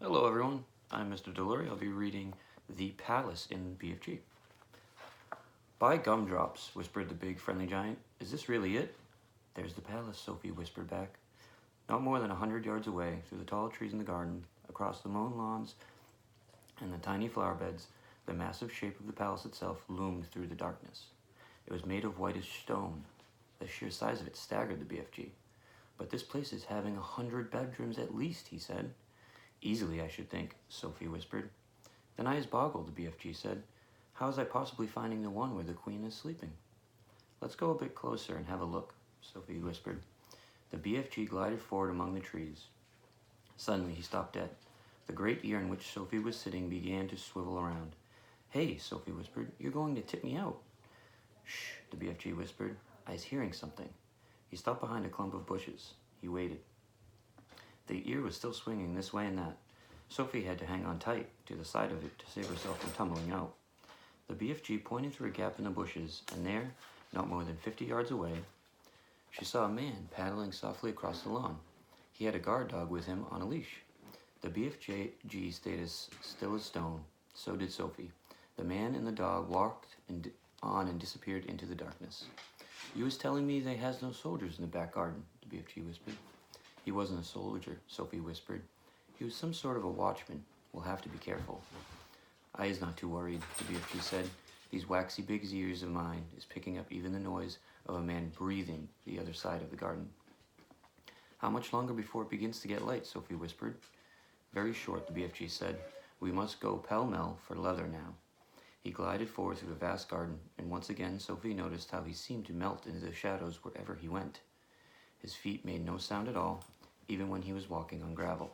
Hello everyone, I'm Mr. Delorie. I'll be reading The Palace in BFG. By gumdrops, whispered the big friendly giant. Is this really it? There's the palace, Sophie whispered back. Not more than 100 yards away, through the tall trees in the garden, across the mown lawns and the tiny flower beds, the massive shape of the palace itself loomed through the darkness. It was made of whitish stone. The sheer size of it staggered the BFG. But this place is having 100 bedrooms at least, he said. Easily, I should think, Sophie whispered. Then eyes boggled, the BFG said. How was I possibly finding the one where the queen is sleeping? Let's go a bit closer and have a look, Sophie whispered. The BFG glided forward among the trees. Suddenly, he stopped dead. The great ear in which Sophie was sitting began to swivel around. Hey, Sophie whispered, you're going to tip me out. Shh, the BFG whispered. I was hearing something. He stopped behind a clump of bushes. He waited. The ear was still swinging this way and that. Sophie had to hang on tight to the side of it to save herself from tumbling out. The BFG pointed through a gap in the bushes, and there, not more than 50 yards away, she saw a man paddling softly across the lawn. He had a guard dog with him on a leash. The BFG stayed as still as stone. So did Sophie. The man and the dog walked on and disappeared into the darkness. You was telling me they has no soldiers in the back garden, the BFG whispered. He wasn't a soldier, Sophie whispered. He was some sort of a watchman. We'll have to be careful. I is not too worried, the BFG said. These waxy big ears of mine is picking up even the noise of a man breathing the other side of the garden. How much longer before it begins to get light, Sophie whispered. Very short, the BFG said. We must go pell-mell for leather now. He glided forward through the vast garden, and once again Sophie noticed how he seemed to melt into the shadows wherever he went. His feet made no sound at all, even when he was walking on gravel.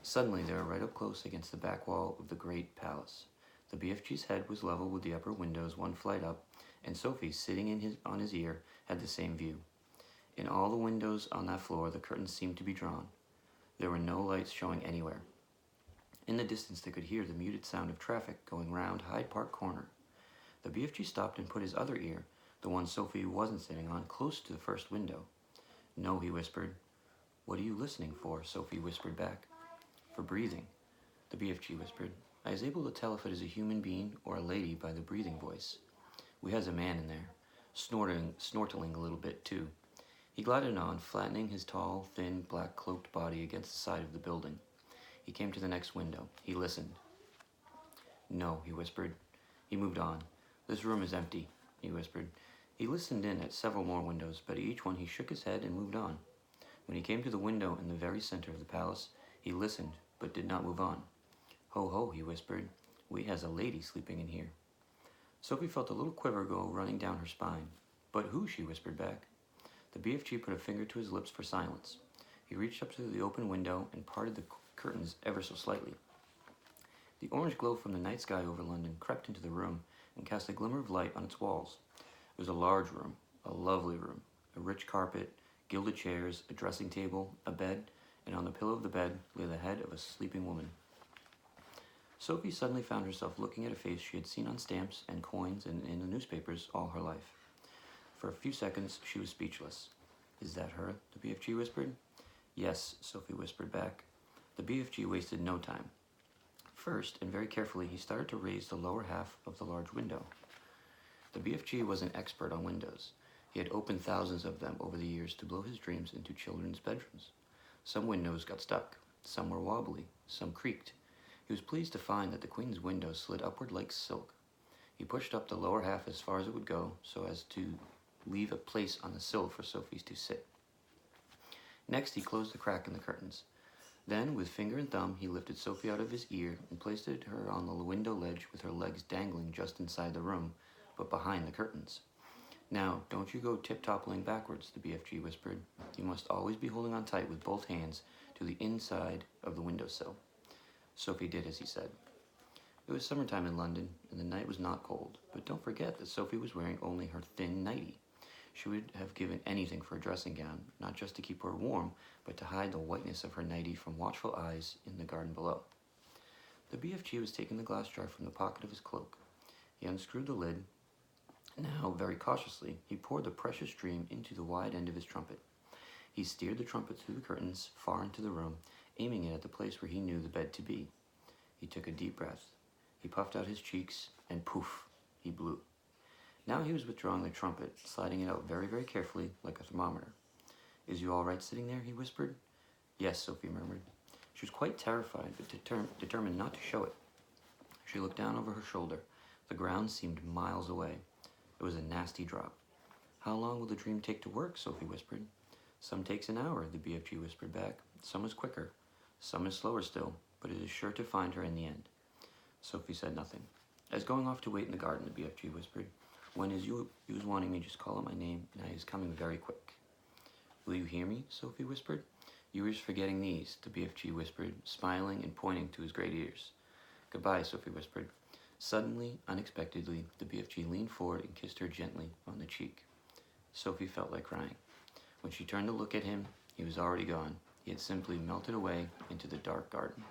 Suddenly they were right up close against the back wall of the great palace. The BFG's head was level with the upper windows one flight up, and Sophie, sitting on his ear, had the same view. In all the windows on that floor, the curtains seemed to be drawn. There were no lights showing anywhere. In the distance they could hear the muted sound of traffic going round Hyde Park Corner. The BFG stopped and put his other ear, the one Sophie wasn't sitting on, close to the first window. No, he whispered. What are you listening for? Sophie whispered back. For breathing, the BFG whispered. I was able to tell if it is a human being or a lady by the breathing voice. We has a man in there, snortling a little bit too. He glided on, flattening his tall, thin, black-cloaked body against the side of the building. He came to the next window. He listened. No, he whispered. He moved on. This room is empty, he whispered. He listened in at several more windows, but at each one he shook his head and moved on. When he came to the window in the very center of the palace, he listened, but did not move on. Ho, ho, he whispered. We has a lady sleeping in here. Sophie felt a little quiver go running down her spine. But who? She whispered back. The BFG put a finger to his lips for silence. He reached up to the open window and parted the curtains ever so slightly. The orange glow from the night sky over London crept into the room and cast a glimmer of light on its walls. It was a large room, a lovely room, a rich carpet, gilded chairs, a dressing table, a bed, and on the pillow of the bed lay the head of a sleeping woman. Sophie suddenly found herself looking at a face she had seen on stamps and coins and in the newspapers all her life. For a few seconds she was speechless. Is that her? The BFG whispered. Yes, Sophie whispered back. The BFG wasted no time. First, and very carefully, he started to raise the lower half of the large window. The BFG was an expert on windows. He had opened thousands of them over the years to blow his dreams into children's bedrooms. Some windows got stuck, some were wobbly, some creaked. He was pleased to find that the Queen's window slid upward like silk. He pushed up the lower half as far as it would go, so as to leave a place on the sill for Sophie to sit. Next, he closed the crack in the curtains. Then, with finger and thumb, he lifted Sophie out of his ear and placed her on the window ledge with her legs dangling just inside the room, but behind the curtains. Now, don't you go tip-toppling backwards, the BFG whispered. You must always be holding on tight with both hands to the inside of the windowsill. Sophie did as he said. It was summertime in London, and the night was not cold, but don't forget that Sophie was wearing only her thin nightie. She would have given anything for a dressing gown, not just to keep her warm, but to hide the whiteness of her nightie from watchful eyes in the garden below. The BFG was taking the glass jar from the pocket of his cloak. He unscrewed the lid. Now, very cautiously, he poured the precious stream into the wide end of his trumpet. He steered the trumpet through the curtains, far into the room, aiming it at the place where he knew the bed to be. He took a deep breath. He puffed out his cheeks, and poof, he blew. Now he was withdrawing the trumpet, sliding it out very, very carefully, like a thermometer. "Is you all right sitting there?" he whispered. "Yes," Sophie murmured. She was quite terrified, but determined not to show it. She looked down over her shoulder. The ground seemed miles away. It was a nasty drop. "How long will the dream take to work?" Sophie whispered. "Some takes an hour," the BFG whispered back. "Some is quicker. Some is slower still, but it is sure to find her in the end." Sophie said nothing. "I was going off to wait in the garden," the BFG whispered. "When is you was wanting me, just call out my name, and I is coming very quick." "Will you hear me?" Sophie whispered. "You is forgetting these," the BFG whispered, smiling and pointing to his great ears. "Goodbye," Sophie whispered. Suddenly, unexpectedly, the BFG leaned forward and kissed her gently on the cheek. Sophie felt like crying. When she turned to look at him, he was already gone. He had simply melted away into the dark garden.